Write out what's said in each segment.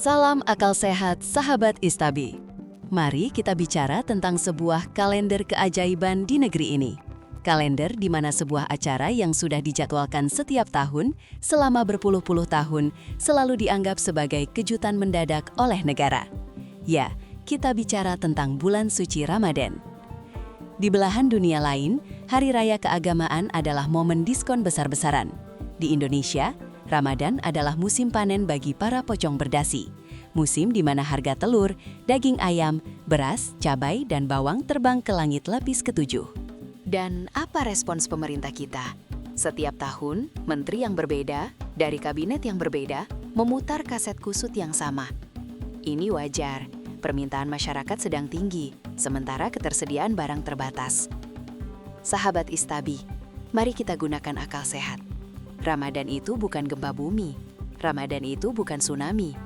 Salam akal sehat, sahabat Istabi. Mari kita bicara tentang sebuah kalender keajaiban di negeri ini. Kalender di mana sebuah acara yang sudah dijadwalkan setiap tahun selama berpuluh-puluh tahun selalu dianggap sebagai kejutan mendadak oleh negara. Ya, kita bicara tentang bulan suci Ramadan. Di belahan dunia lain, hari raya keagamaan adalah momen diskon besar-besaran. Di Indonesia, Ramadan adalah musim panen bagi para pocong berdasi. Musim di mana harga telur, daging ayam, beras, cabai, dan bawang terbang ke langit lapis ketujuh. Dan apa respons pemerintah kita? Setiap tahun, menteri yang berbeda, dari kabinet yang berbeda, memutar kaset kusut yang sama. Ini wajar, permintaan masyarakat sedang tinggi, sementara ketersediaan barang terbatas. Sahabat Istabi, mari kita gunakan akal sehat. Ramadan itu bukan gempa bumi. Ramadan itu bukan tsunami.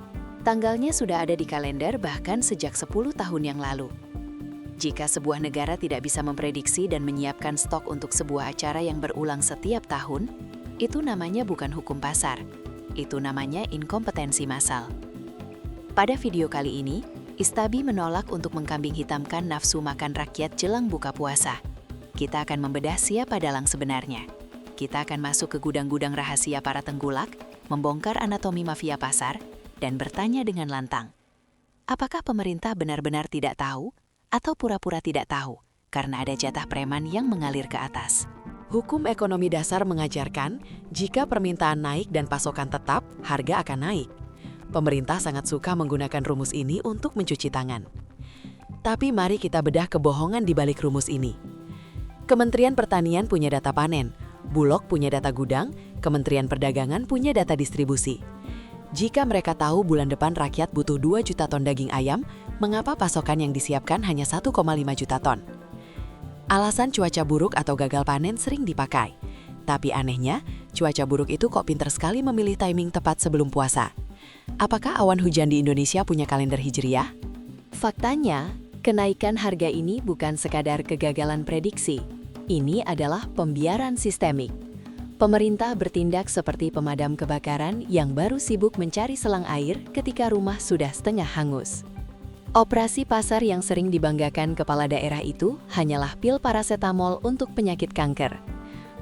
Tanggalnya sudah ada di kalender bahkan sejak 10 tahun yang lalu. Jika sebuah negara tidak bisa memprediksi dan menyiapkan stok untuk sebuah acara yang berulang setiap tahun, itu namanya bukan hukum pasar. Itu namanya inkompetensi massal. Pada video kali ini, Istabi menolak untuk mengkambing hitamkan nafsu makan rakyat jelang buka puasa. Kita akan membedah siapa dalang sebenarnya. Kita akan masuk ke gudang-gudang rahasia para tengkulak, membongkar anatomi mafia pasar, dan bertanya dengan lantang. Apakah pemerintah benar-benar tidak tahu atau pura-pura tidak tahu karena ada jatah preman yang mengalir ke atas? Hukum ekonomi dasar mengajarkan, jika permintaan naik dan pasokan tetap, harga akan naik. Pemerintah sangat suka menggunakan rumus ini untuk mencuci tangan. Tapi mari kita bedah kebohongan di balik rumus ini. Kementerian Pertanian punya data panen, Bulog punya data gudang, Kementerian Perdagangan punya data distribusi. Jika mereka tahu bulan depan rakyat butuh 2 juta ton daging ayam, mengapa pasokan yang disiapkan hanya 1,5 juta ton? Alasan cuaca buruk atau gagal panen sering dipakai. Tapi anehnya, cuaca buruk itu kok pinter sekali memilih timing tepat sebelum puasa. Apakah awan hujan di Indonesia punya kalender hijriah? Faktanya, kenaikan harga ini bukan sekadar kegagalan prediksi. Ini adalah pembiaran sistemik. Pemerintah bertindak seperti pemadam kebakaran yang baru sibuk mencari selang air ketika rumah sudah setengah hangus. Operasi pasar yang sering dibanggakan kepala daerah itu hanyalah pil parasetamol untuk penyakit kanker.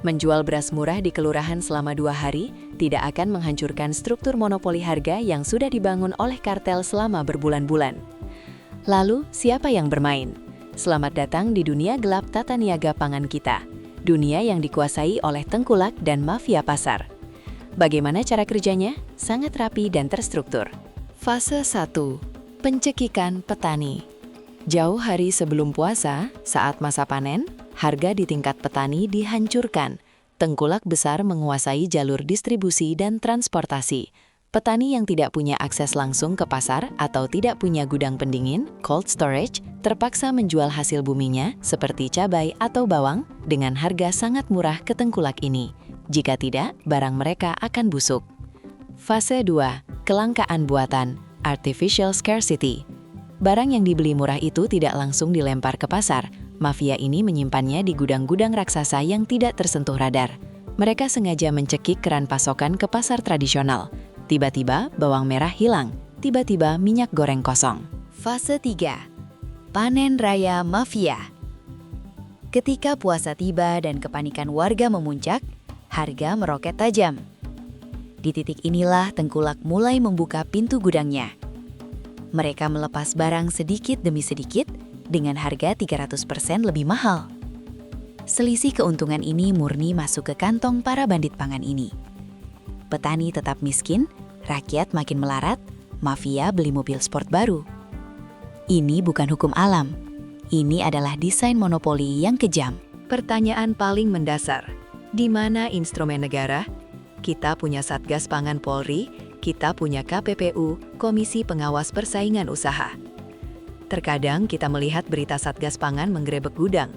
Menjual beras murah di kelurahan selama 2 hari tidak akan menghancurkan struktur monopoli harga yang sudah dibangun oleh kartel selama berbulan-bulan. Lalu, siapa yang bermain? Selamat datang di dunia gelap tata niaga pangan kita. Dunia yang dikuasai oleh tengkulak dan mafia pasar. Bagaimana cara kerjanya? Sangat rapi dan terstruktur. Fase 1. Pencekikan petani. Jauh hari sebelum puasa, saat masa panen, harga di tingkat petani dihancurkan. Tengkulak besar menguasai jalur distribusi dan transportasi. Petani yang tidak punya akses langsung ke pasar atau tidak punya gudang pendingin, cold storage, terpaksa menjual hasil buminya seperti cabai atau bawang dengan harga sangat murah ke tengkulak ini. Jika tidak, barang mereka akan busuk. Fase 2. Kelangkaan buatan, artificial scarcity. Barang yang dibeli murah itu tidak langsung dilempar ke pasar. Mafia ini menyimpannya di gudang-gudang raksasa yang tidak tersentuh radar. Mereka sengaja mencekik keran pasokan ke pasar tradisional. Tiba-tiba bawang merah hilang, tiba-tiba minyak goreng kosong. Fase 3. Panen raya mafia. Ketika puasa tiba dan kepanikan warga memuncak, harga meroket tajam. Di titik inilah tengkulak mulai membuka pintu gudangnya. Mereka melepas barang sedikit demi sedikit dengan harga 300% lebih mahal. Selisih keuntungan ini murni masuk ke kantong para bandit pangan ini. Petani tetap miskin, rakyat makin melarat, mafia beli mobil sport baru. Ini bukan hukum alam. Ini adalah desain monopoli yang kejam. Pertanyaan paling mendasar, di mana instrumen negara? Kita punya Satgas Pangan Polri, kita punya KPPU, Komisi Pengawas Persaingan Usaha. Terkadang kita melihat berita Satgas Pangan menggerebek gudang.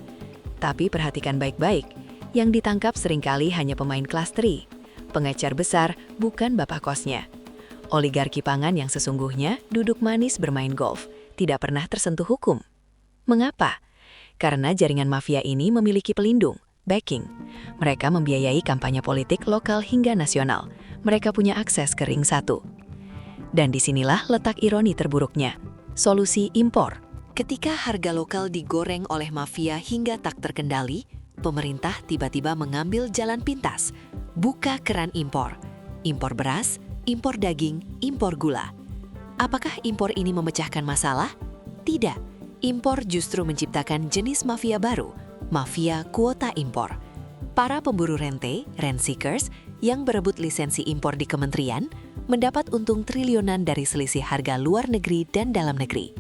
Tapi perhatikan baik-baik, yang ditangkap seringkali hanya pemain kelas 3. Pengecer besar bukan bapak kosnya. Oligarki pangan yang sesungguhnya duduk manis bermain golf, tidak pernah tersentuh hukum. Mengapa? Karena jaringan mafia ini memiliki pelindung, backing. Mereka membiayai kampanye politik lokal hingga nasional. Mereka punya akses ke ring 1. Dan disinilah letak ironi terburuknya. Solusi impor. Ketika harga lokal digoreng oleh mafia hingga tak terkendali, pemerintah tiba-tiba mengambil jalan pintas. Buka keran impor. Impor beras, impor daging, impor gula. Apakah impor ini memecahkan masalah? Tidak. Impor justru menciptakan jenis mafia baru, mafia kuota impor. Para pemburu rente, rent seekers, yang berebut lisensi impor di kementerian, mendapat untung triliunan dari selisih harga luar negeri dan dalam negeri.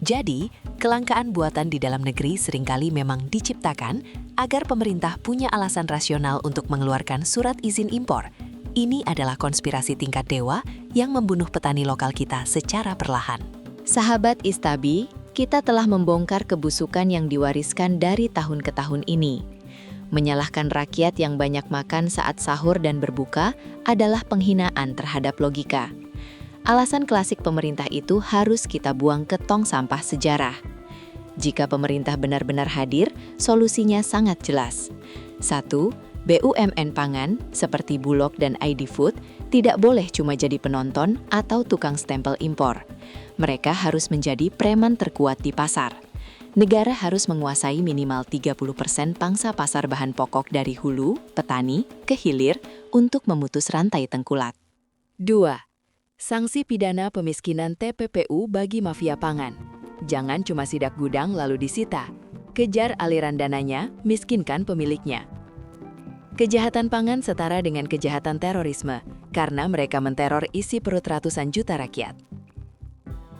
Jadi, kelangkaan buatan di dalam negeri seringkali memang diciptakan agar pemerintah punya alasan rasional untuk mengeluarkan surat izin impor. Ini adalah konspirasi tingkat dewa yang membunuh petani lokal kita secara perlahan. Sahabat Istabi, kita telah membongkar kebusukan yang diwariskan dari tahun ke tahun ini. Menyalahkan rakyat yang banyak makan saat sahur dan berbuka adalah penghinaan terhadap logika. Alasan klasik pemerintah itu harus kita buang ke tong sampah sejarah. Jika pemerintah benar-benar hadir, solusinya sangat jelas. 1. BUMN pangan, seperti Bulog dan ID Food, tidak boleh cuma jadi penonton atau tukang stempel impor. Mereka harus menjadi preman terkuat di pasar. Negara harus menguasai minimal 30% pangsa pasar bahan pokok dari hulu, petani, ke hilir untuk memutus rantai tengkulak. 2. Sanksi pidana pemiskinan TPPU bagi mafia pangan. Jangan cuma sidak gudang lalu disita. Kejar aliran dananya, miskinkan pemiliknya. Kejahatan pangan setara dengan kejahatan terorisme, karena mereka menteror isi perut ratusan juta rakyat.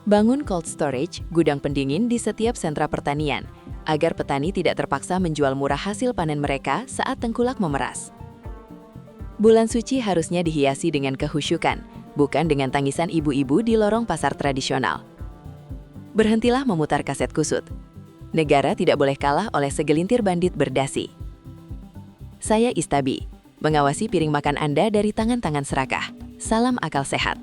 Bangun cold storage, gudang pendingin di setiap sentra pertanian, agar petani tidak terpaksa menjual murah hasil panen mereka saat tengkulak memeras. Bulan suci harusnya dihiasi dengan kehusyukan, bukan dengan tangisan ibu-ibu di lorong pasar tradisional. Berhentilah memutar kaset kusut. Negara tidak boleh kalah oleh segelintir bandit berdasi. Saya Istabi, mengawasi piring makan Anda dari tangan-tangan serakah. Salam akal sehat.